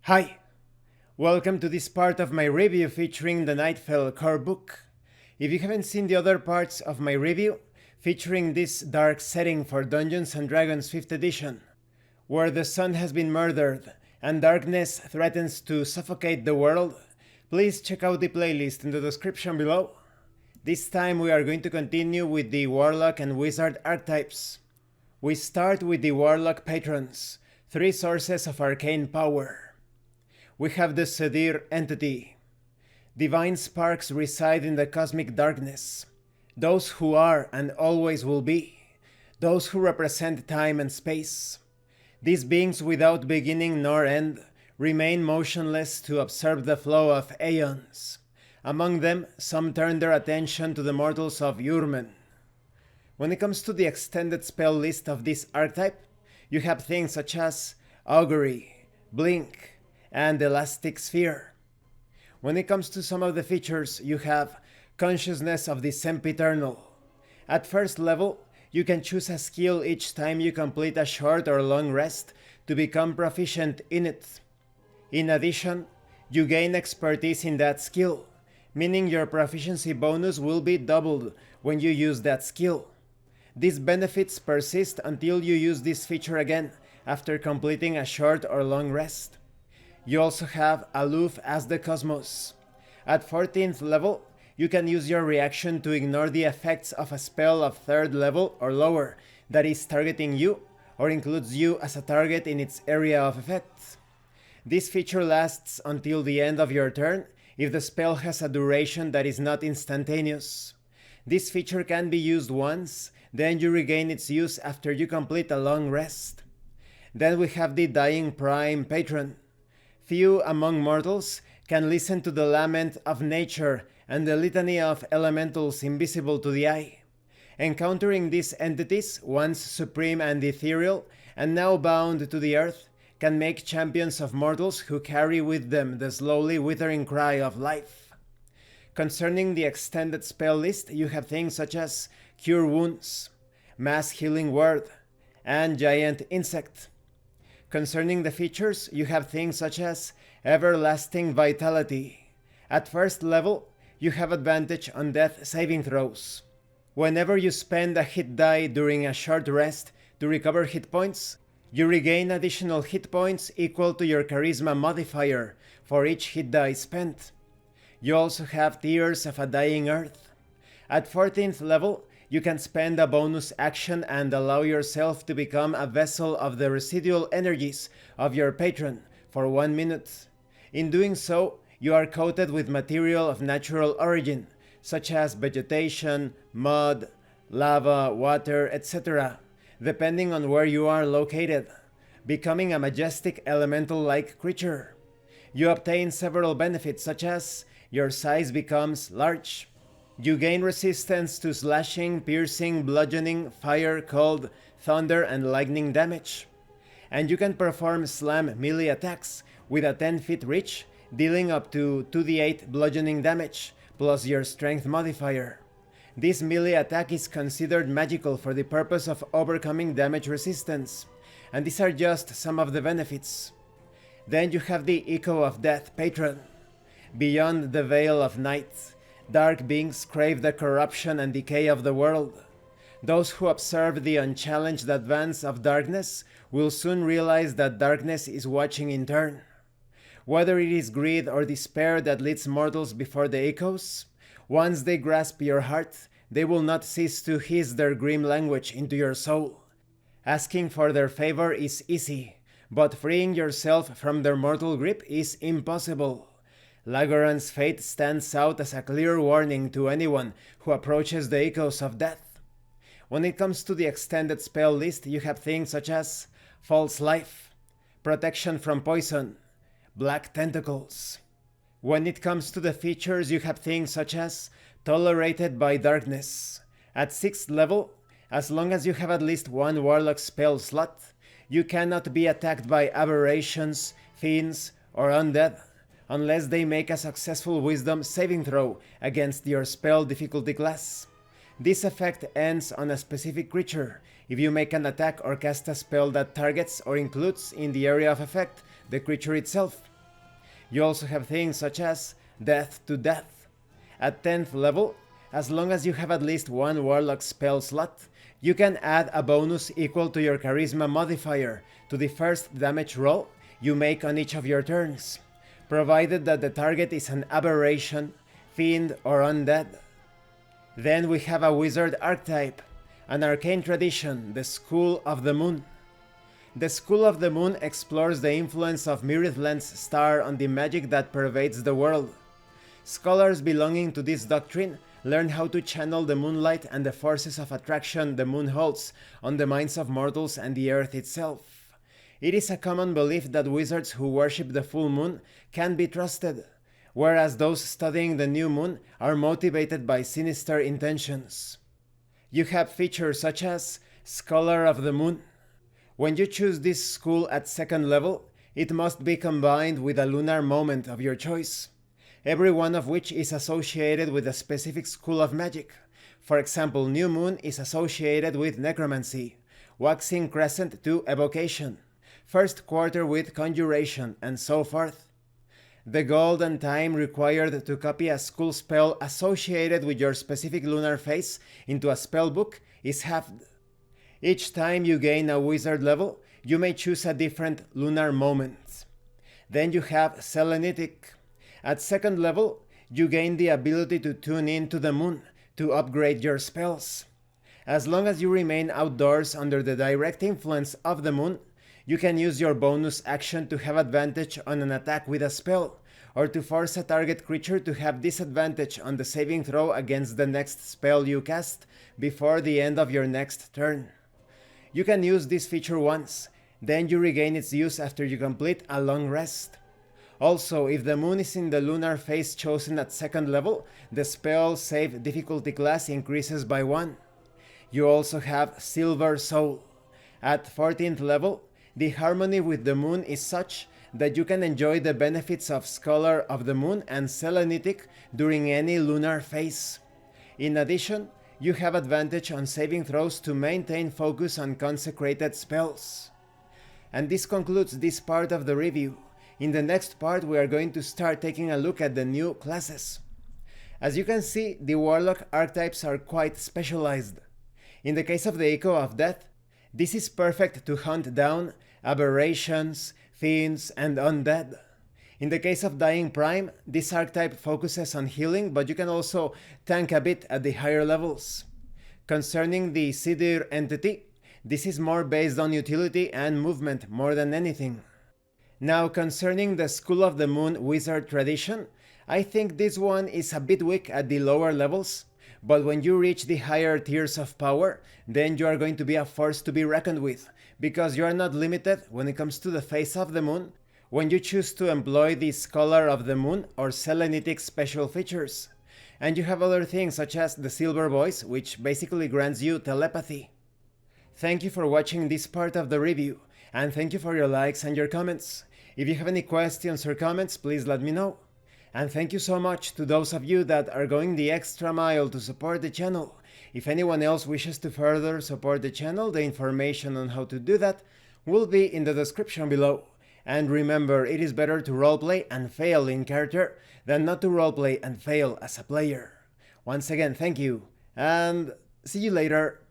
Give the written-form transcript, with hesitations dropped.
Hi, welcome to this part of my review featuring the Nightfell core book. If you haven't seen the other parts of my review, featuring this dark setting for Dungeons & Dragons 5th edition, where the sun has been murdered and darkness threatens to suffocate the world, please check out the playlist in the description below. This time we are going to continue with the Warlock and Wizard archetypes. We start with the Warlock patrons, 3 sources of arcane power. We have the Sedir entity. Divine sparks reside in the cosmic darkness. Those who are and always will be. Those who represent time and space. These beings without beginning nor end remain motionless to observe the flow of aeons. Among them, some turn their attention to the mortals of Yurmen. When it comes to the extended spell list of this archetype, you have things such as Augury, Blink, and Elastic Sphere. When it comes to some of the features, you have Consciousness of the Sempiternal. At first level, you can choose a skill each time you complete a short or long rest to become proficient in it. In addition, you gain expertise in that skill, meaning your proficiency bonus will be doubled when you use that skill. These benefits persist until you use this feature again after completing a short or long rest. You also have Aloof as the Cosmos. At 14th level, you can use your reaction to ignore the effects of a spell of 3rd level or lower that is targeting you or includes you as a target in its area of effect. This feature lasts until the end of your turn if the spell has a duration that is not instantaneous. This feature can be used once, then you regain its use after you complete a long rest. Then we have the Dying Prime patron. Few among mortals can listen to the lament of nature and the litany of elementals invisible to the eye. Encountering these entities, once supreme and ethereal, and now bound to the earth, can make champions of mortals who carry with them the slowly withering cry of life. Concerning the extended spell list, you have things such as Cure Wounds, Mass Healing Word, and Giant Insect. Concerning the features, you have things such as Everlasting Vitality. At first level, you have advantage on death saving throws. Whenever you spend a hit die during a short rest to recover hit points, you regain additional hit points equal to your charisma modifier for each hit die spent. You also have Tears of a Dying Earth. At 14th level, you can spend a bonus action and allow yourself to become a vessel of the residual energies of your patron for 1 minute. In doing so, you are coated with material of natural origin, such as vegetation, mud, lava, water, etc., depending on where you are located, becoming a majestic elemental-like creature. You obtain several benefits such as your size becomes large. You gain resistance to slashing, piercing, bludgeoning, fire, cold, thunder, and lightning damage. And you can perform slam melee attacks with a 10-foot reach, dealing up to 2d8 bludgeoning damage, plus your strength modifier. This melee attack is considered magical for the purpose of overcoming damage resistance, and these are just some of the benefits. Then you have the Echo of Death patron. Beyond the Veil of Night, dark beings crave the corruption and decay of the world. Those who observe the unchallenged advance of darkness will soon realize that darkness is watching in turn. Whether it is greed or despair that leads mortals before the echoes, once they grasp your heart, they will not cease to hiss their grim language into your soul. Asking for their favor is easy, but freeing yourself from their mortal grip is impossible. Lagoran's fate stands out as a clear warning to anyone who approaches the echoes of death. When it comes to the extended spell list, you have things such as False Life, Protection from Poison, Black Tentacles. When it comes to the features, you have things such as Tolerated by Darkness. At 6th level, as long as you have at least 1 Warlock spell slot, you cannot be attacked by aberrations, fiends, or undead, unless they make a successful wisdom saving throw against your spell difficulty class. This effect ends on a specific creature if you make an attack or cast a spell that targets or includes in the area of effect the creature itself. You also have things such as Death to Death. At 10th level, as long as you have at least one Warlock spell slot, you can add a bonus equal to your Charisma modifier to the first damage roll you make on each of your turns, provided that the target is an aberration, fiend, or undead. Then we have a Wizard archetype, an arcane tradition, the School of the Moon. The School of the Moon explores the influence of Mirithland's star on the magic that pervades the world. Scholars belonging to this doctrine learn how to channel the moonlight and the forces of attraction the moon holds on the minds of mortals and the earth itself. It is a common belief that wizards who worship the full moon can be trusted, whereas those studying the new moon are motivated by sinister intentions. You have features such as Scholar of the Moon. When you choose this school at 2nd level, it must be combined with a lunar moment of your choice, every one of which is associated with a specific school of magic. For example, New Moon is associated with Necromancy, Waxing Crescent to Evocation, First Quarter with Conjuration, and so forth. The golden time required to copy a school spell associated with your specific lunar phase into a spell book is halved. Each time you gain a wizard level, you may choose a different lunar moment. Then you have Selenitic. At 2nd level, you gain the ability to tune in to the moon to upgrade your spells. As long as you remain outdoors under the direct influence of the moon, you can use your bonus action to have advantage on an attack with a spell, or to force a target creature to have disadvantage on the saving throw against the next spell you cast before the end of your next turn. You can use this feature once, then you regain its use after you complete a long rest. Also, if the moon is in the lunar phase chosen at 2nd level, the spell save difficulty class increases by 1. You also have Silver Soul. At 14th level, the harmony with the moon is such that you can enjoy the benefits of Scholar of the Moon and Selenitic during any lunar phase. In addition, you have advantage on saving throws to maintain focus on consecrated spells. And this concludes this part of the review. In the next part, we are going to start taking a look at the new classes. As you can see, the Warlock archetypes are quite specialized. In the case of the Echo of Death, this is perfect to hunt down aberrations, fiends, and undead. In the case of Dying Prime, this archetype focuses on healing, but you can also tank a bit at the higher levels. Concerning the Sidir entity, this is more based on utility and movement more than anything. Now, concerning the School of the Moon Wizard tradition, I think this one is a bit weak at the lower levels, but when you reach the higher tiers of power, then you are going to be a force to be reckoned with, because you are not limited when it comes to the phase of the moon, when you choose to employ the Scholar of the Moon or Selenitic special features. And you have other things such as the Silver Voice, which basically grants you telepathy. Thank you for watching this part of the review, and thank you for your likes and your comments. If you have any questions or comments, please let me know. And thank you so much to those of you that are going the extra mile to support the channel. If anyone else wishes to further support the channel, the information on how to do that will be in the description below. And remember, it is better to roleplay and fail in character than not to roleplay and fail as a player. Once again, thank you, and see you later.